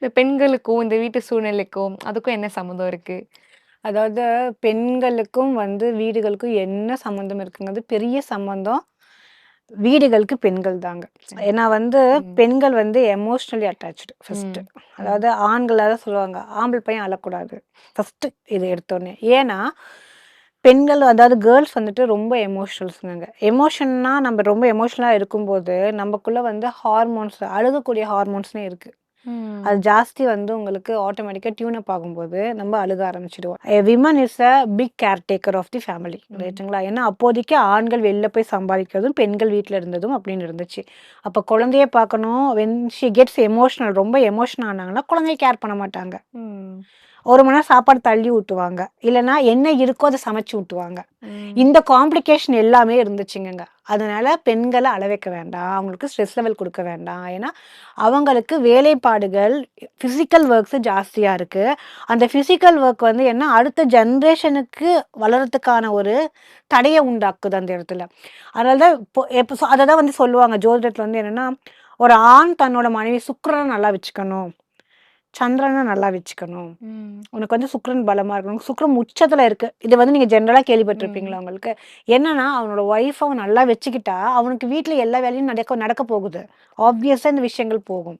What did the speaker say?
இந்த பெண்களுக்கும், இந்த வீட்டு சூழ்நிலைக்கும் அதுக்கும் என்ன சம்மந்தம் இருக்கு? அதாவது பெண்களுக்கும் வீடுகளுக்கும் என்ன சம்மந்தம் இருக்குங்கிறது பெரிய சம்மந்தம். வீடுகளுக்கு பெண்கள் தாங்க. சரி. ஏன்னா ம். பெண்கள் எமோஷனலி அட்டாச்டு ஃபர்ஸ்ட்டு. ம். ம். அதாவது ஆண்கள் அதான் சொல்லுவாங்க, ஆம்பள பையன் அழக்கூடாது. ஃபர்ஸ்ட்டு இது எடுத்தோனே. ஏன்னா, பெண்கள் அதாவது கேர்ள்ஸ் ரொம்ப எமோஷனல்ஸ்ங்க. எமோஷன்னா நம்ம ரொம்ப எமோஷனலா இருக்கும்போது, நமக்குள்ள ஹார்மோன்ஸ் அழுகக்கூடிய ஹார்மோன்ஸ்னே இருக்கு. அது ம். ஜாஸ்தி உங்களுக்கு ஆட்டோமேட்டிக்கா டியூன் அப் ஆகும்போது, நம்ம அழுக ஆரம்பிச்சுடுவோம். A woman is a big caretaker of the family. ம். ரைட்டுங்களா? ஏன்னா, அப்போதைக்கு ஆண்கள் வெளில போய் சம்பாதிக்கிறதும், பெண்கள் வீட்ல இருந்ததும் அப்படின்னு இருந்துச்சு. அப்ப குழந்தைய பார்க்கணும். வென் ஷி கெட்ஸ் எமோஷனல் ரொம்ப எமோஷனல் ஆனாங்கன்னா, குழந்தைய கேர் பண்ண மாட்டாங்க. ம். 1 மணி நேரம் சாப்பாடு தள்ளி ஊட்டுவாங்க. இல்லன்னா என்ன இருக்கோ அத சமைச்சு ஊட்டுவாங்க. ம். இந்த காம்ப்ளிகேஷன் எல்லாமே இருந்துச்சுங்கங்க. அதனால பெண்கள அழ வைக்க வேண்டாம். அவங்களுக்கு ஸ்ட்ரெஸ் லெவல் குடுக்க வேண்டாம். ஏன்னா, அவங்களுக்கு வேலைப்பாடுகள், பிசிக்கல் ஒர்க்ஸ் ஜாஸ்தியா இருக்கு. அந்த பிசிக்கல் ஒர்க் என்ன அடுத்த ஜெனரேஷனுக்கு வளர்றதுக்கான ஒரு தடைய உண்டாக்குது அந்த இடத்துல. அதனால தான் இப்போ அததான் சொல்லுவாங்க ஜோதிடத்துல என்னன்னா, ஒரு ஆண் தன்னோட மனைவி சுக்கிரன நல்லா வச்சுக்கணும். சந்திரன நல்லா வச்சுக்கணும். ம். உனக்கு சுக்கிரன் பலமா இருக்கணும். சுக்கிரன் உச்சத்துல இருக்கு. இது நீங்க ஜெனரலா ம். கேள்விப்பட்டிருப்பீங்களா உங்களுக்கு? என்னன்னா, அவனோட ஒய்ஃப அவன் நல்லா வச்சுக்கிட்டா, அவனுக்கு வீட்ல எல்லா வேலையும் நடக்க நடக்க போகுது. ஆப்வியஸா இந்த விஷயங்கள் போகும்.